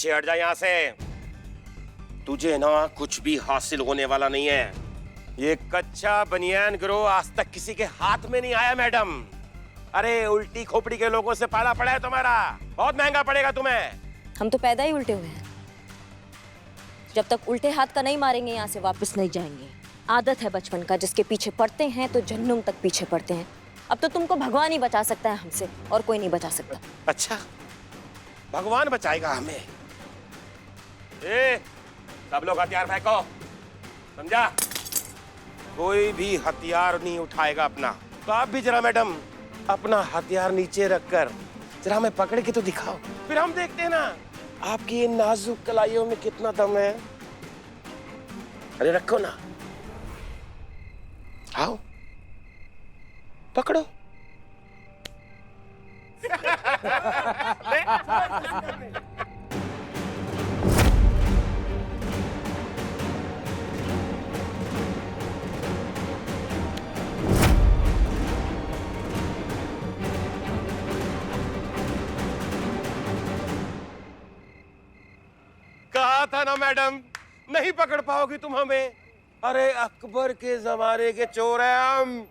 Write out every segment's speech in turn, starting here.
पीछे हट जा यहाँ से। तुझे ना कुछ भी हासिल होने वाला नहीं है। ये कच्चा बनियान गिरोह आज तक किसी के हाथ में नहीं आया मैडम। अरे उल्टी खोपड़ी के लोगों से पाला पड़ा है तुम्हारा, बहुत महंगा पड़ेगा तुम्हें। हम तो पैदा ही उल्टे हुए हैं। जब तक उल्टे हाथ का नहीं मारेंगे यहाँ से वापस नहीं जाएंगे। आदत है बचपन का, जिसके पीछे पड़ते हैं तो जन्नम तक पीछे पड़ते हैं। अब तो तुमको भगवान ही बचा सकता है हमसे, और कोई नहीं बचा सकता। अच्छा, भगवान बचाएगा हमें? सब लोग हथियार फेंको, समझा? कोई भी हथियार नहीं उठाएगा अपना। तो आप भी जरा मैडम अपना हथियार नीचे रखकर जरा हमें पकड़ के तो दिखाओ, फिर हम देखते हैं ना आपकी इन नाजुक कलाइयों में कितना दम है। अरे रखो ना, आओ पकड़ो। कहा था ना मैडम, नहीं पकड़ पाओगी तुम हमें। अरे अकबर के जमाने के चोर हैं हम।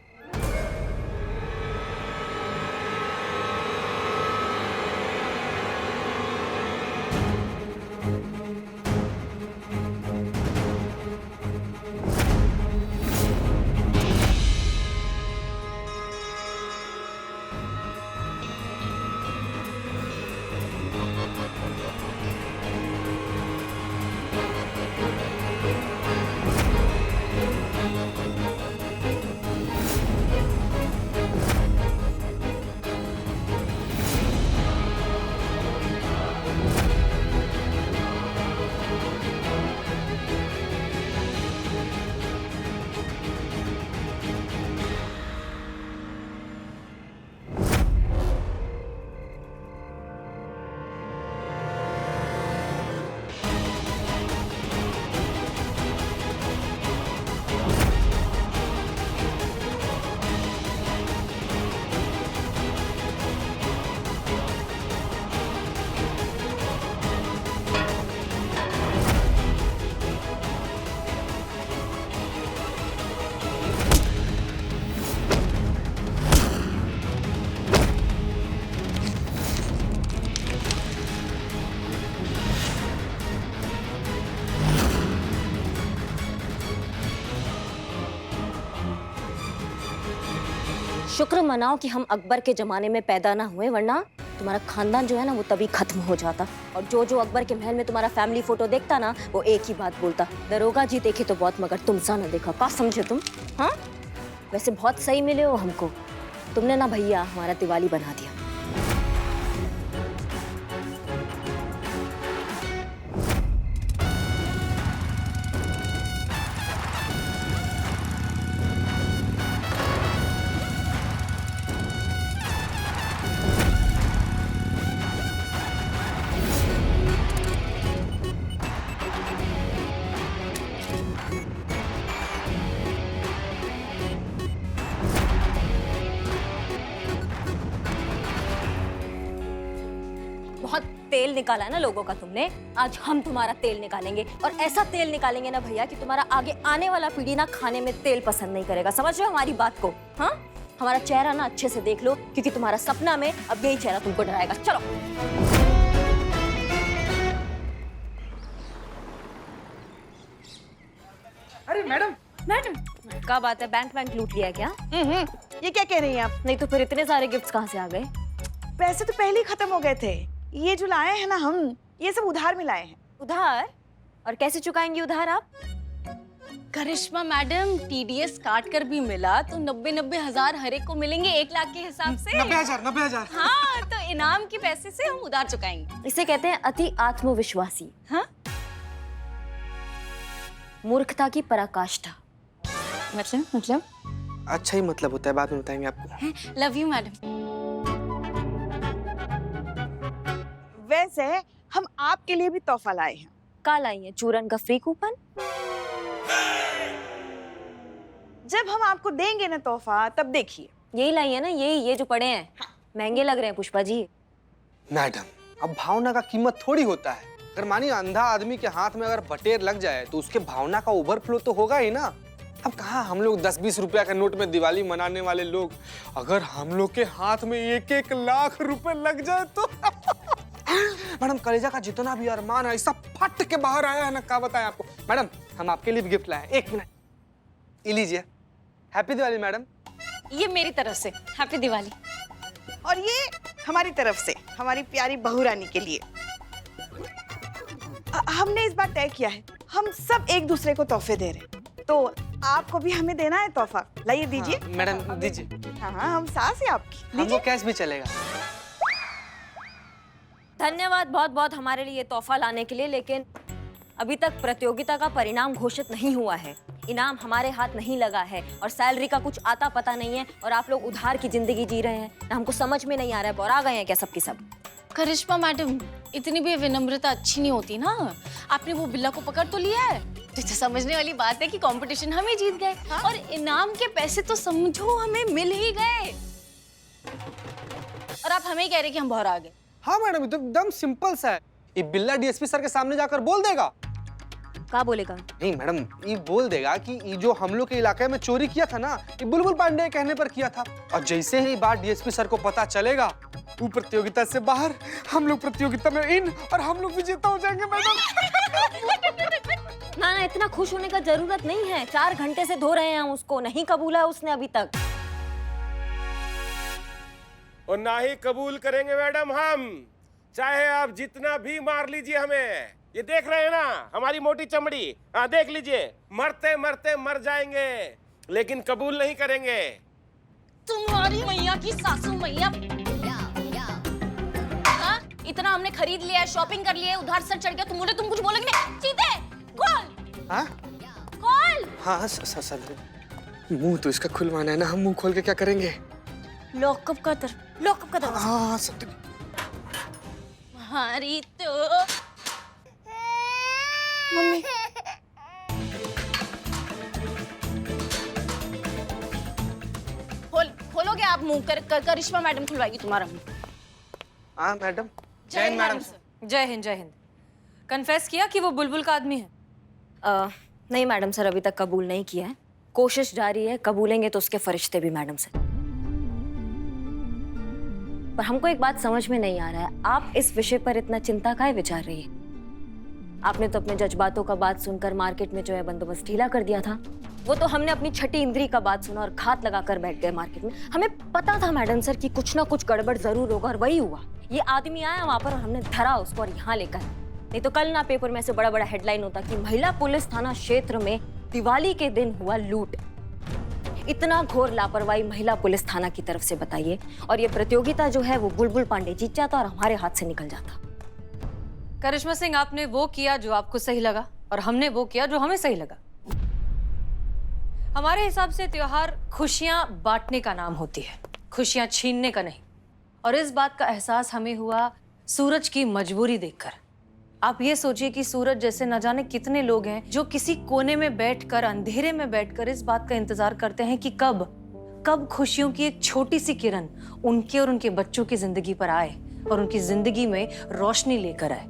शुक्र मनाओ कि हम अकबर के जमाने में पैदा ना हुए, वरना तुम्हारा खानदान जो है ना वो तभी खत्म हो जाता। और जो अकबर के महल में तुम्हारा फैमिली फोटो देखता ना, वो एक ही बात बोलता, दरोगा जी देखे तो बहुत मगर तुम सा ना देखा। क्या समझे तुम? हाँ, वैसे बहुत सही मिले हो हमको। तुमने ना भैया हमारा दिवाली बना दिया। बहुत तेल निकाला है ना लोगों का तुमने, आज हम तुम्हारा तेल निकालेंगे। और ऐसा तेल निकालेंगे ना भैया कि तुम्हारा आगे आने वाला पीढ़ी ना खाने में तेल पसंद नहीं करेगा। समझ रहे हो हमारी बात को? हाँ, हमारा चेहरा ना अच्छे से देख लो, क्योंकि तुम्हारा सपना में अब यही चेहरा तुमको डराएगा। चलो। अरे मैडम, क्या बात है, बैंक लूट लिया क्या? ये क्या कह रही हैं आप? नहीं तो फिर इतने सारे गिफ्ट्स कहाँ से आ गए? पैसे तो पहले ही खत्म हो गए थे। ये जो लाए हैं ना हम, ये सब उधार में लाए हैं। उधार? और कैसे चुकाएंगी उधार आप? करिश्मा मैडम, टीडीएस काट कर भी मिला तो 90 हजार हर एक को मिलेंगे 1 लाख के हिसाब से। 90,000। हाँ, तो इनाम के पैसे से हम उधार चुकाएंगे। इसे कहते हैं अति आत्मविश्वासी। हाँ? मूर्खता की पराकाष्ठा। मतलब अच्छा ही मतलब होता है, बाद में बताएंगे आपको। Love you madam. वैसे हम आपके लिए भी तोहफा लाए हैं। का लाई है? चूरन का फ्री कूपन? जब हम आपको देंगे ना तोहफा, तब देखिए। यही लाई है ना, ये जो पड़े हैं। महंगे लग रहे हैं पुष्पा जी। मैडम, अब भावना का कीमत थोड़ी होता है। अगर मानिए अंधा आदमी के हाथ में अगर बटेर लग जाए तो उसके भावना का ओवरफ्लो तो होगा ही ना। अब कहाँ हम लोग 10-20 रुपया के नोट में दिवाली मनाने वाले लोग, अगर हम लोग के हाथ में 1-1 लाख रुपए लग जाए तो मैडम कलेजा का जितना भी अरमान है सब फट के बाहर आया है ना, क्या बताएं आपको। मैडम हम आपके लिए भी गिफ्ट लाए, 1 मिनट ये लीजिए। Happy Diwali madam. ये मेरी तरफ से हैप्पी दिवाली। और ये हमारी तरफ से हमारी प्यारी बहू रानी के लिए। हमने इस बार तय किया है, हम सब एक दूसरे को तोहफे दे रहे हैं, तो आपको भी हमें देना है तोहफा। लाइए दीजिए। हाँ, मैडम दीजिए। हाँ हम सास है आपकी। हमको कैश भी चलेगा। धन्यवाद बहुत बहुत हमारे लिए तोहफा लाने के लिए, लेकिन अभी तक प्रतियोगिता का परिणाम घोषित नहीं हुआ है, इनाम हमारे हाथ नहीं लगा है और सैलरी का कुछ आता पता नहीं है और आप लोग उधार की जिंदगी जी रहे हैं ना। हमको समझ में नहीं आ रहा है, बौरा गए हैं क्या सबके सब। करिश्मा मैडम, इतनी भी विनम्रता अच्छी नहीं होती ना। आपने वो बिल्ला को पकड़ तो लिया है, तो समझने वाली बात है कि कंपटीशन हम ही जीत गए। हाँ? और इनाम के पैसे तो समझो हमें मिल ही गए, और आप हमें ही कह रहे कि हम बाहर आ गए। हाँ मैडम, ये तो एकदम सिंपल सा है। ये बिल्ला डीएसपी सर के सामने जाकर बोल देगा। क्या बोलेगा? नहीं मैडम, ये बोल देगा कि ये जो हम लोग के इलाके में चोरी किया था ना, ये बुलबुल पांडे के कहने पर किया था। और जैसे ही बात डीएसपी सर को पता चलेगा, वो प्रतियोगिता से बाहर, हम लोग प्रतियोगिता में इन, और हम लोग विजेता हो जाएंगे मैडम। ना ना, इतना खुश होने का जरूरत नहीं है। 4 घंटे से धो रहे हैं उसको, नहीं कबूला है उसने अभी तक। और ना ही कबूल करेंगे मैडम हम, चाहे आप जितना भी मार लीजिए हमें। ये देख रहे हैं ना हमारी मोटी चमड़ी, हाँ देख लीजिए, मरते मरते मर जाएंगे लेकिन कबूल नहीं करेंगे। तुम्हारी मैया की सासू मैया। हाँ? इतना हमने खरीद लिया है, शॉपिंग कर लिया है, उधार सर चढ़ गया, तुम कुछ बोलोगे नहीं? सीधे खोल। हाँ खोल। हाँ सर, मुंह तो इसका खुलवाना है ना, हम मुंह खोल के क्या करेंगे? लॉकअप का दरवाजा। हाँ सब। हमारी तो मम्मी। खोलोगे आप मुंह? करिश्मा मैडम खुलवाएगी तुम्हारा मुंह। हाँ मैडम। जय हिंद मैडम। जय हिंद जय हिंद। कन्फेस किया कि वो बुलबुल का आदमी है? नहीं मैडम सर, अभी तक कबूल नहीं किया है, कोशिश जारी है। कबूलेंगे तो उसके फरिश्ते भी मैडम से। पर हमको एक बात समझ में नहीं आ रहा है, आप इस विषय पर इतना चिंता काहे विचार रही है? आपने तो अपने जज्बातों का बात सुनकर मार्केट में जो है बंदोबस्त ढीला कर दिया था। वो तो हमने अपनी छठी इंद्री का बात सुना और घात लगाकर बैठ गए मार्केट में। हमें पता था मैडम सर कि कुछ ना कुछ गड़बड़ जरूर होगा, और वही हुआ। ये आदमी आया वहां पर और हमने धरा उसको और यहाँ लेकर। नहीं तो कल ना पेपर में ऐसे बड़ा बड़ा हेडलाइन होता कि महिला पुलिस थाना क्षेत्र में दिवाली के दिन हुआ लूट। इतना घोर लापरवाही महिला पुलिस थाना की तरफ से, बताइए। और ये प्रतियोगिता जो है वो बुलबुल पांडे जीत जाता और हमारे हाथ से निकल जाता। करिश्मा सिंह, आपने वो किया जो आपको सही लगा और हमने वो किया जो हमें सही लगा। हमारे हिसाब से त्योहार खुशियां बांटने का नाम होती है, खुशियां छीनने का नहीं। और इस बात का एहसास हमें हुआ सूरज की मजबूरी देखकर। आप ये सोचिए कि सूरज जैसे न जाने कितने लोग हैं जो किसी कोने में बैठकर, अंधेरे में बैठकर इस बात का इंतजार करते हैं कि कब खुशियों की एक छोटी सी किरण उनके और उनके बच्चों की जिंदगी पर आए और उनकी जिंदगी में रोशनी लेकर आए।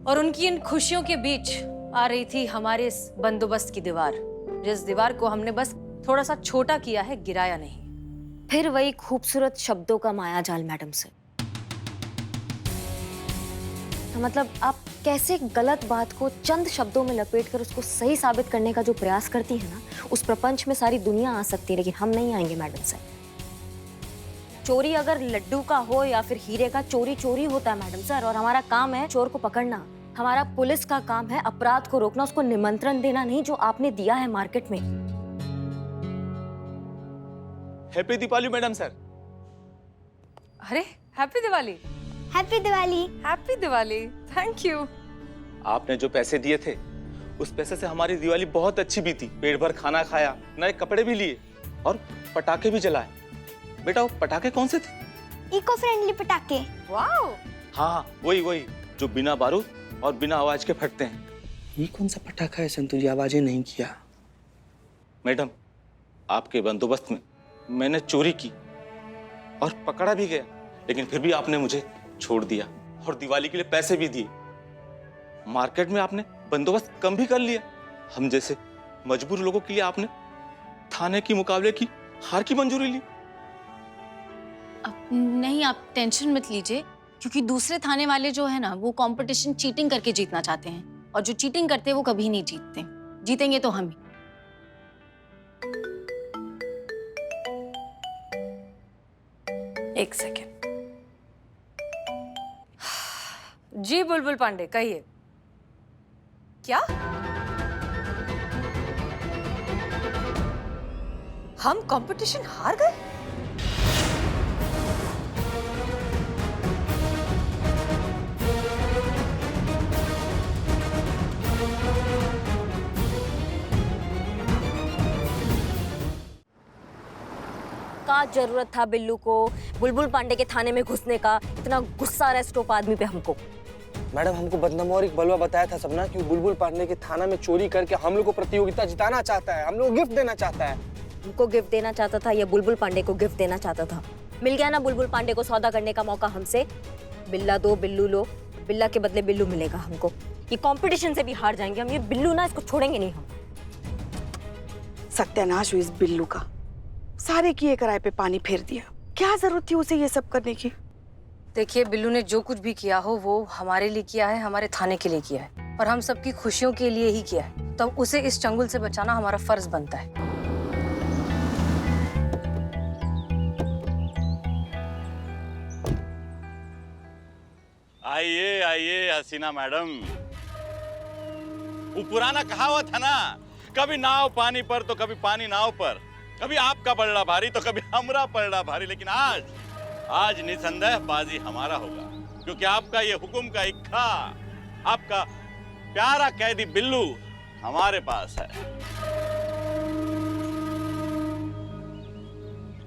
और उनकी इन खुशियों के बीच आ रही थी हमारे इस बंदोबस्त की दीवार, जिस दीवार को हमने बस थोड़ा सा छोटा किया है, गिराया नहीं। फिर वही खूबसूरत शब्दों का मायाजाल मैडम से। तो मतलब आप कैसे गलत बात को चंद शब्दों में लपेटकर उसको सही साबित करने का जो प्रयास करती है ना, उस प्रपंच में सारी दुनिया आ सकती है, लेकिन हम नहीं आएंगे मैडम सर। चोरी अगर लड्डू का हो या फिर हीरे का, चोरी चोरी होता है मैडम सर। और हमारा काम है चोर को पकड़ना, हमारा पुलिस का काम है अपराध को रोकना, उसको निमंत्रण देना नहीं जो आपने दिया है मार्केट में। Happy Deepavali madam sir. अरे happy Diwali. Happy Diwali. Happy Diwali. Thank you. आपने जो पैसे दिए थे उस पैसे से हमारी दिवाली बहुत अच्छी बीती। पेट भर खाना खाया, नए कपड़े भी लिए और पटाखे भी जलाए। बेटा वो पटाखे कौन से थे? इको फ्रेंडली पटाखे। वाओ। हाँ वही जो बिना बारूद और बिना आवाज के फटते हैं। ये कौन सा पटाखा है संतु, आवाजें नहीं किया? मैडम आपके बंदोबस्त में मैंने चोरी की और पकड़ा भी गया, लेकिन फिर भी आपने मुझे छोड़ दिया और दिवाली के लिए पैसे भी दिए। मार्केट में आपने बंदोबस्त कम भी कर लिया। हम जैसे मजबूर लोगों के लिए आपने थाने की मुकाबले की हार की मंजूरी ली। अब नहीं, आप टेंशन मत लीजिए, क्योंकि दूसरे थाने वाले जो है ना, वो कंपटीशन चीटिंग करके जीतना चाहते हैं, और जो चीटिंग करते हैं वो कभी नहीं जीतते। जीतेंगे तो हम ही। एक सेकेंड। जी बुलबुल पांडे, कहिए। क्या? हम कंपटीशन हार गए? का जरूरत था बिल्लू को बुलबुल पांडे के थाने में घुसने का? इतना गुस्सा आ रहा है स्टोप आदमी पे हमको। मैडम, हमको बदनाम और एक बलवा बताया था सपना कि बुलबुल पांडे के थाना में चोरी करके हम लोग को प्रतियोगिता जिताना चाहता है, हम लोग को गिफ्ट देना चाहता है। हमको गिफ्ट देना चाहता था या बुलबुल पांडे को गिफ्ट देना चाहता था? मिल गया ना बुलबुल पांडे को सौदा करने का मौका हमसे। बिल्ला दो बिल्लू लो, बिल्ला के बदले बिल्लू मिलेगा हमको। ये कंपटीशन से भी हार जाएंगे हम, ये बिल्लू ना, इसको छोड़ेंगे नहीं हम। सत्यानाश हुई इस बिल्लू का, सारे किए कराए पे पानी फेर दिया। क्या जरूरत थी उसे ये सब करने की? देखिए, बिल्लू ने जो कुछ भी किया हो वो हमारे लिए किया है, हमारे थाने के लिए किया है, और हम सबकी खुशियों के लिए ही किया है। तो उसे इस चंगुल से बचाना हमारा फर्ज बनता है। आइए आइए हसीना मैडम। वो पुराना कहावत है ना, कभी नाव पानी पर तो कभी पानी नाव पर, कभी आपका पलड़ा भारी तो कभी हमरा पलड़ा भारी। लेकिन आज निसंदेह बाजी हमारा होगा, क्योंकि आपका ये हुक्म का इक्खा, आपका प्यारा कैदी बिल्लू हमारे पास है।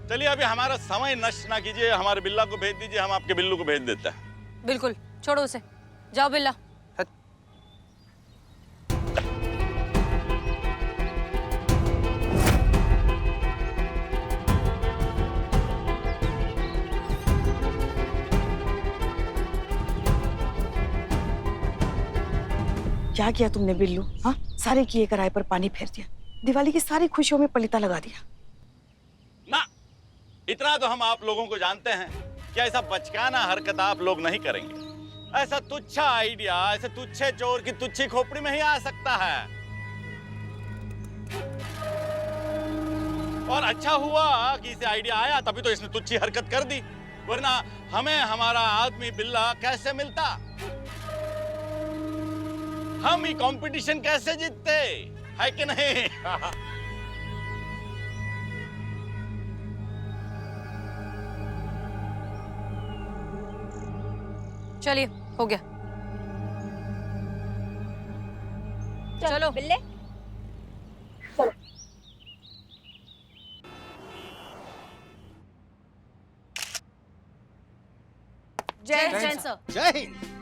चलिए अभी हमारा समय नष्ट ना कीजिए, हमारे बिल्ला को भेज दीजिए, हम आपके बिल्लू को भेज देते हैं। बिल्कुल, छोड़ो उसे। जाओ बिल्ला। क्या किया तुमने बिल्लू? हाँ, सारे किए कराए पर पानी फेर दिया, दिवाली की सारी खुशियों में पलीता लगा दिया। ना, इतना तो हम आप लोगों को जानते हैं कि ऐसा बचकाना हरकत आप लोग नहीं करेंगे। ऐसा तुच्छा आइडिया ऐसे तुच्छे चोर की तुच्छी खोपड़ी में ही आ सकता है। और अच्छा हुआ कि इसे आइडिया आया, तभी तो इसने तुच्छी हरकत कर दी, वरना हमें हमारा आदमी बिल्ला कैसे मिलता, हम ये कंपटीशन कैसे जीतते, है कि नहीं? चलिए, हो गया। चलो बिल्ले। जय जय सर। जय हिंद।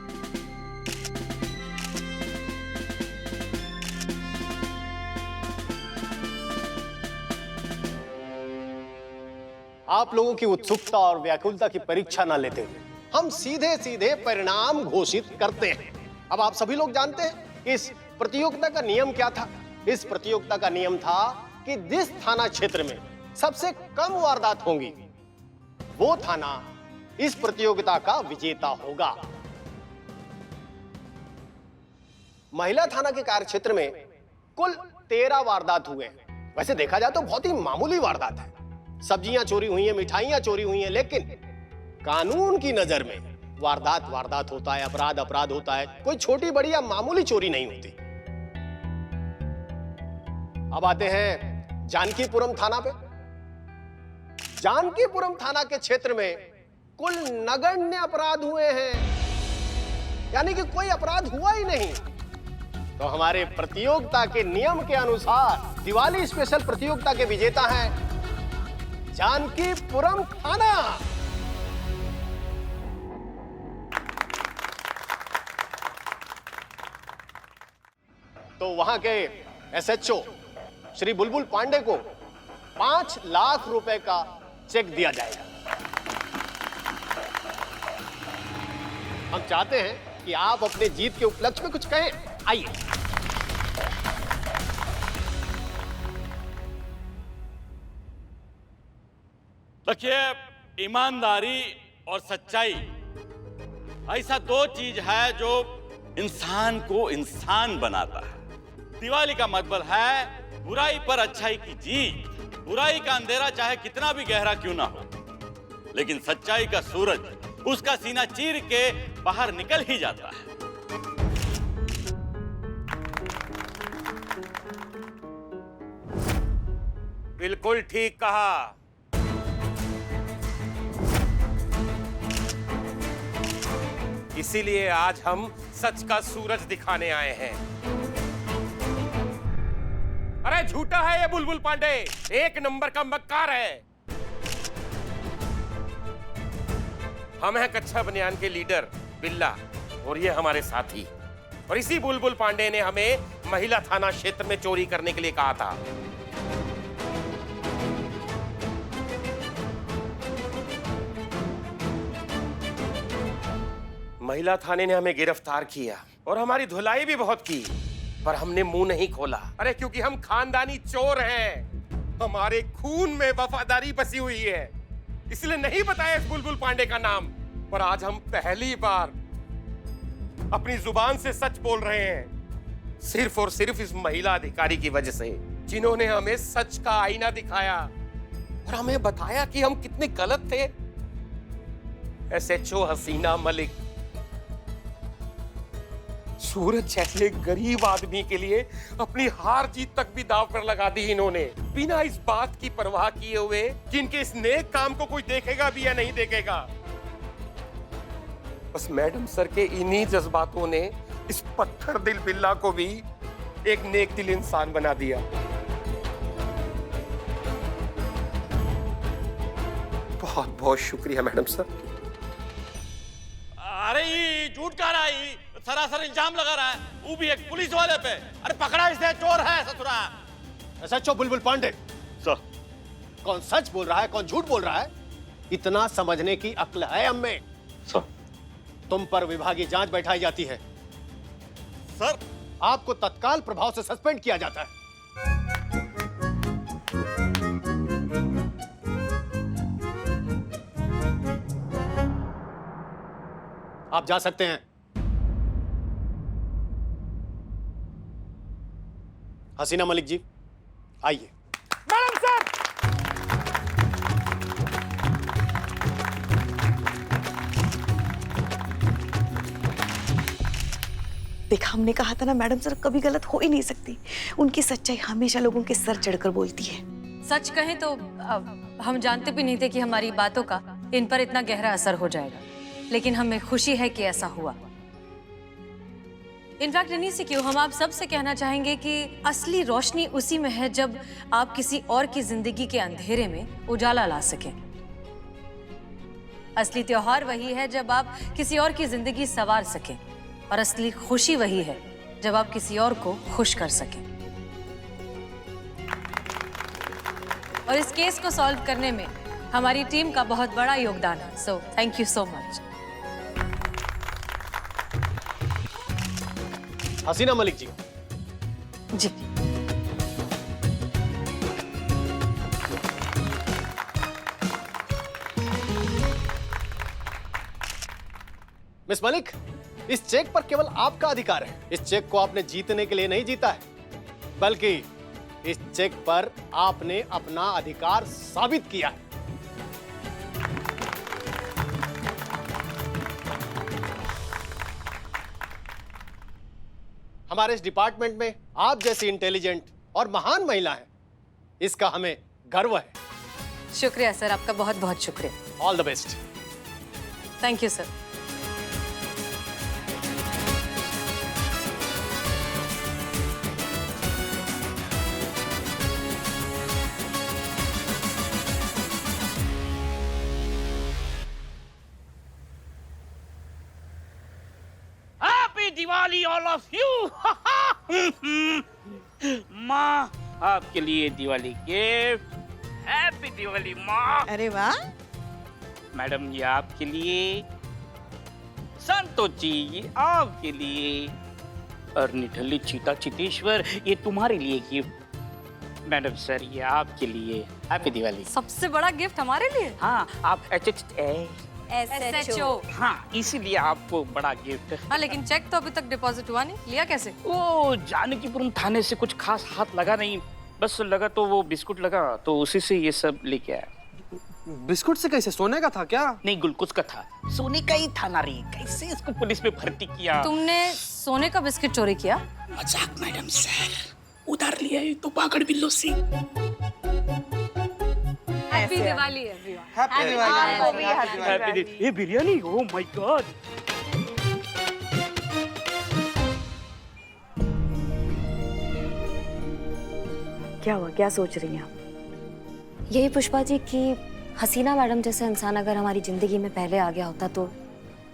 आप लोगों की उत्सुकता और व्याकुलता की परीक्षा ना लेते हुए हम सीधे सीधे परिणाम घोषित करते हैं। अब आप सभी लोग जानते हैं इस प्रतियोगिता का नियम क्या था। इस प्रतियोगिता का नियम था कि जिस थाना क्षेत्र में सबसे कम वारदात होंगी वो थाना इस प्रतियोगिता का विजेता होगा। महिला थाना के कार्यक्षेत्र में कुल 13 वारदात हुए हैं। वैसे देखा जाए तो बहुत ही मामूली वारदात है, सब्जियां चोरी हुई हैं, मिठाइयां चोरी हुई हैं, लेकिन कानून की नजर में वारदात वारदात होता है, अपराध अपराध होता है, कोई छोटी बड़ी या मामूली चोरी नहीं होती। अब आते हैं जानकीपुरम थाना पे। जानकीपुरम थाना के क्षेत्र में कुल नगण्य अपराध हुए हैं, यानी कि कोई अपराध हुआ ही नहीं। तो हमारे प्रतियोगिता के नियम के अनुसार दिवाली स्पेशल प्रतियोगिता के विजेता हैं जानकीपुरम थाना। तो वहां के एसएचओ श्री बुलबुल पांडे को 5 लाख रुपए का चेक दिया जाएगा। हम चाहते हैं कि आप अपने जीत के उपलक्ष्य में कुछ कहें। आइए। देखिए, ईमानदारी और सच्चाई ऐसा दो चीज है जो इंसान को इंसान बनाता है। दिवाली का मतलब है बुराई पर अच्छाई की जीत। बुराई का अंधेरा चाहे कितना भी गहरा क्यों ना हो, लेकिन सच्चाई का सूरज उसका सीना चीर के बाहर निकल ही जाता है। बिल्कुल ठीक कहा। इसीलिए आज हम सच का सूरज दिखाने आए हैं। अरे झूठा है ये बुलबुल पांडे, एक नंबर का मक्कार है। हम हैं कच्चा बनियान के लीडर बिल्ला और ये हमारे साथी। और इसी बुलबुल पांडे ने हमें महिला थाना क्षेत्र में चोरी करने के लिए कहा था। महिला थाने ने हमें गिरफ्तार किया और हमारी धुलाई भी बहुत की, पर हमने मुंह नहीं खोला। अरे क्योंकि हम खानदानी चोर हैं, हमारे खून में वफादारी बसी हुई है, इसलिए नहीं बताया इस बुलबुल पांडे का नाम। पर आज हम पहली बार अपनी जुबान से सच बोल रहे हैं, सिर्फ और सिर्फ इस महिला अधिकारी की वजह से, जिन्होंने हमें सच का आईना दिखाया और हमें बताया कि हम कितने गलत थे। SHO हसीना मलिक, सूरज जैसे गरीब आदमी के लिए अपनी हार जीत तक भी दांव पर लगा दी इन्होंने, बिना इस बात की परवाह किए हुए कि इनके इस नेक काम को कोई देखेगा भी या नहीं देखेगा। बस मैडम सर के इन्हीं जज्बातों ने इस पत्थर दिल बिल्ला को भी एक नेक दिल इंसान बना दिया। बहुत बहुत शुक्रिया मैडम सर। अरे ये झूठ कह रहा है, सरासर इल्जाम लगा रहा है, वो भी एक पुलिस वाले पे। अरे पकड़ा इसे, चोर है ससुरा। SHO बुलबुल पांडे, सर कौन सच बोल रहा है कौन झूठ बोल रहा है, इतना समझने की अक्ल है हमें। सर तुम पर विभागीय जांच बैठाई जाती है सर, आपको तत्काल प्रभाव से सस्पेंड किया जाता है। आप जा सकते हैं। हसीना मलिक जी आइए। मैडम सर, देखा, हमने कहा था ना मैडम सर कभी गलत हो ही नहीं सकती। उनकी सच्चाई हमेशा लोगों के सर चढ़कर बोलती है। सच कहें तो हम जानते भी नहीं थे कि हमारी बातों का इन पर इतना गहरा असर हो जाएगा, लेकिन हमें खुशी है कि ऐसा हुआ। इनफैक्ट इन्हीं से क्यों, हम आप सबसे कहना चाहेंगे कि असली रोशनी उसी में है जब आप किसी और की जिंदगी के अंधेरे में उजाला ला सकें। असली त्योहार वही है जब आप किसी और की जिंदगी संवार सकें, और असली खुशी वही है जब आप किसी और को खुश कर सकें। और इस केस को सॉल्व करने में हमारी टीम का बहुत बड़ा योगदान है, so thank you so much. Hasina Malik ji ji miss Malik, इस चेक पर केवल आपका अधिकार है। इस चेक को आपने जीतने के लिए नहीं जीता है, बल्कि इस चेक पर आपने अपना अधिकार साबित किया है। हमारे इस डिपार्टमेंट में आप जैसी इंटेलिजेंट और महान महिला है, इसका हमें गर्व है। शुक्रिया सर, आपका बहुत बहुत शुक्रिया। All the best. Thank you sir. Diwali all of you. माँ आपके लिए दिवाली गिफ्ट। हैप्पी दिवाली माँ। अरे वाह। मैडम ये आपके लिए संतोष जी ये आपके लिए। और निठल्ली चीता चितेश्वर ये तुम्हारे लिए गिफ्ट। मैडम सर ये आपके लिए। हैप्पी दिवाली। सबसे बड़ा गिफ्ट हमारे लिए। हाँ आप SHO। हाँ इसीलिए आपको बड़ा गिफ्ट। हाँ लेकिन चेक तो अभी तक डिपॉजिट हुआ नहीं, लिया कैसे? वो जानकीपुरम थाने से कुछ खास हाथ लगा नहीं, बस लगा तो वो बिस्कुट लगा तो उसी से ये सब लेके आया। बिस्कुट से कैसे? सोने का था क्या? नहीं गुलकुस का था। सोने का ही था ना रे, कैसे इसको पुलिस में भर्ती किया? तुमने सोने का बिस्किट चोरी किया? मजाक मैडम सर, उधार लिया है तो पागड़ बिल्लो से। Happy Diwali everyone. Happy Diwali. ये बिरयानी, ओह माय गॉड। क्या हुआ, क्या सोच रही हैं आप? यही पुष्पा जी कि हसीना मैडम जैसा इंसान अगर हमारी जिंदगी में पहले आ गया होता तो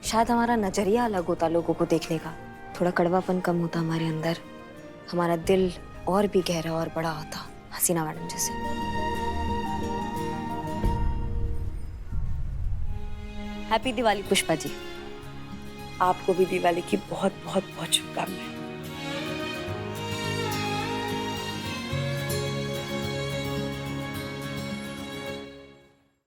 शायद हमारा नजरिया अलग होता लोगों को देखने का, थोड़ा कड़वापन कम होता हमारे अंदर, हमारा दिल और भी गहरा और बड़ा होता हसीना मैडम जैसे। हैप्पी दिवाली पुष्पा जी। आपको भी दिवाली की बहुत बहुत बहुत शुभकामनाएं।